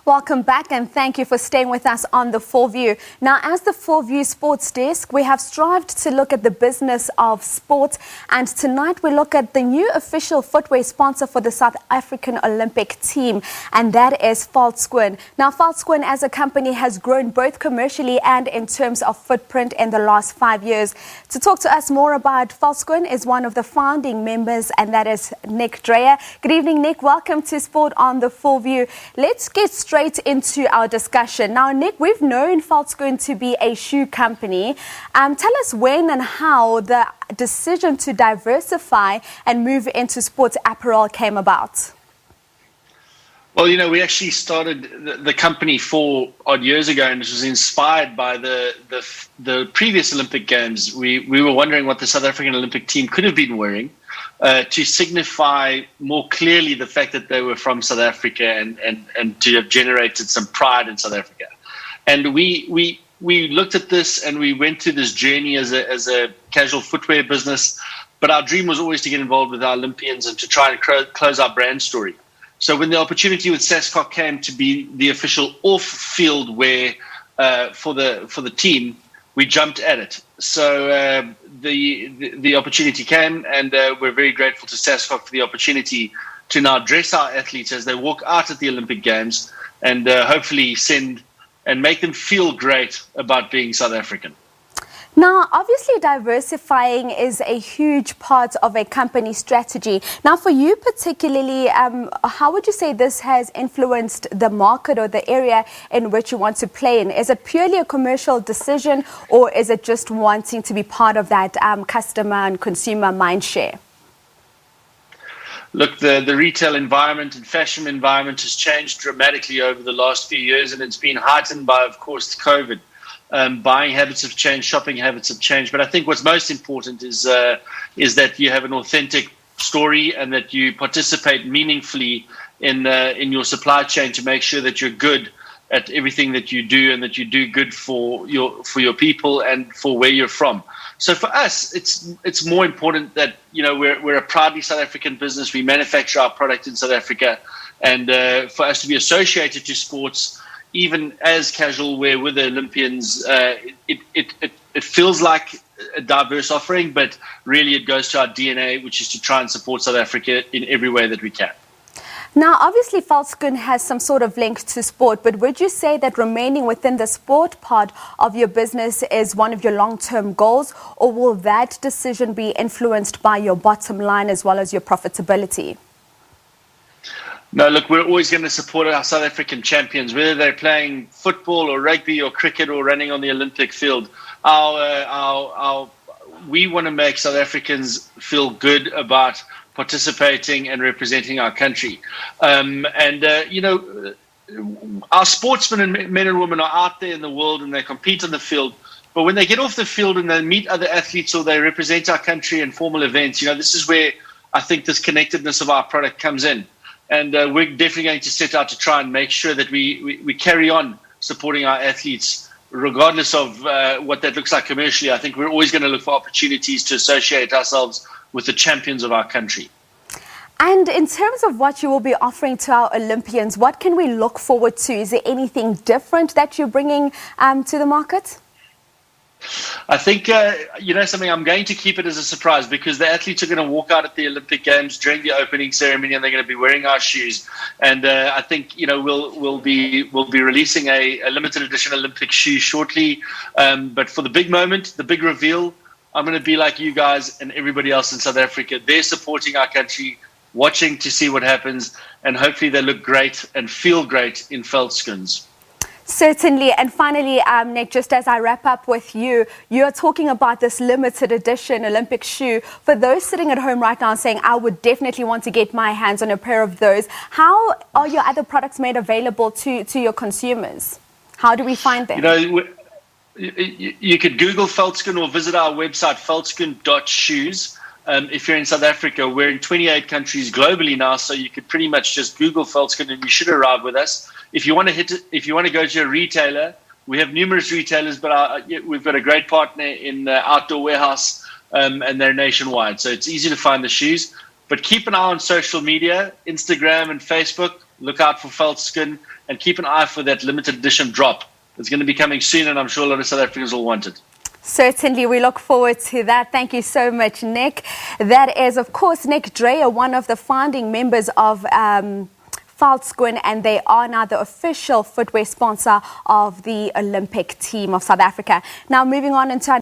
Welcome back and thank you for staying with us on The Full View. Now, as the Full View Sports Desk, we have strived to look at the business of sport, and tonight we look at the new official footwear sponsor for the South African Olympic team, and that is Veldskoen. Now, Veldskoen as a company has grown both commercially and in terms of footprint in the last 5 years. To talk to us more about Veldskoen is one of the founding members, and that is Nick Dreyer. Good evening, Nick. Welcome to Sport on The Full View. Let's get straight into our discussion. Now, Nick, we've known Veldskoen to be a shoe company. Tell us when and how the decision to diversify and move into sports apparel came about. Well, we actually started the company 4 odd years ago, and it was inspired by the previous Olympic Games. We were wondering what the South African Olympic team could have been wearing to signify more clearly the fact that they were from South Africa and to have generated some pride in South Africa. And we looked at this and we went through this journey as a casual footwear business. But our dream was always to get involved with our Olympians and to try and close our brand story. So when the opportunity with SABC came to be the official off-field wear for the team, we jumped at it. So the opportunity came, and we're very grateful to SABC for the opportunity to now dress our athletes as they walk out at the Olympic Games and hopefully send and make them feel great about being South African. Now, obviously, diversifying is a huge part of a company strategy. Now, for you particularly, how would you say this has influenced the market or the area in which you want to play in? Is it purely a commercial decision, or is it just wanting to be part of that customer and consumer mindshare? Look, the retail environment and fashion environment has changed dramatically over the last few years, and it's been heightened by, of course, COVID. Buying habits have changed, shopping habits have changed. But I think what's most important is that you have an authentic story and that you participate meaningfully in your supply chain to make sure that you're good at everything that you do and that you do good for your people and for where you're from. So for us, it's more important that we're a proudly South African business. We manufacture our product in South Africa, and for us to be associated to sports, even as casual wear with the Olympians, it feels like a diverse offering, but really it goes to our DNA, which is to try and support South Africa in every way that we can. Now, obviously, Veldskoen has some sort of link to sport, but would you say that remaining within the sport part of your business is one of your long-term goals, or will that decision be influenced by your bottom line as well as your profitability? No, look, we're always going to support our South African champions, whether they're playing football or rugby or cricket or running on the Olympic field. We want to make South Africans feel good about participating and representing our country. Our sportsmen and men and women are out there in the world and they compete on the field. But when they get off the field and they meet other athletes or they represent our country in formal events, this is where I think this connectedness of our product comes in. And we're definitely going to set out to try and make sure that we carry on supporting our athletes, regardless of what that looks like commercially. I think we're always going to look for opportunities to associate ourselves with the champions of our country. And in terms of what you will be offering to our Olympians, what can we look forward to? Is there anything different that you're bringing to the market? I think, something, I'm going to keep it as a surprise because the athletes are going to walk out at the Olympic Games during the opening ceremony and they're going to be wearing our shoes. And I think, we'll be releasing a limited edition Olympic shoe shortly. But for the big moment, the big reveal, I'm going to be like you guys and everybody else in South Africa. They're supporting our country, watching to see what happens, and hopefully they look great and feel great in Veldskoens. Certainly. And finally, Nick, just as I wrap up with you, you're talking about this limited edition Olympic shoe. For those sitting at home right now saying, I would definitely want to get my hands on a pair of those, how are your other products made available to your consumers? How do we find them? You could Google Veldskoen or visit our website, veldskoen.shoes. If you're in South Africa, we're in 28 countries globally now, so you could pretty much just Google Veldskoen and you should arrive with us. If you want to go to a retailer, we have numerous retailers, but we've got a great partner in Outdoor Warehouse, and they're nationwide. So it's easy to find the shoes. But keep an eye on social media, Instagram and Facebook. look out for Veldskoen and keep an eye for that limited edition drop. It's going to be coming soon, and I'm sure a lot of South Africans will want it. Certainly, we look forward to that. Thank you so much, Nick. That is, of course, Nick Dreyer, one of the founding members of Veldskoen, and they are now the official footwear sponsor of the Olympic team of South Africa. Now, moving on into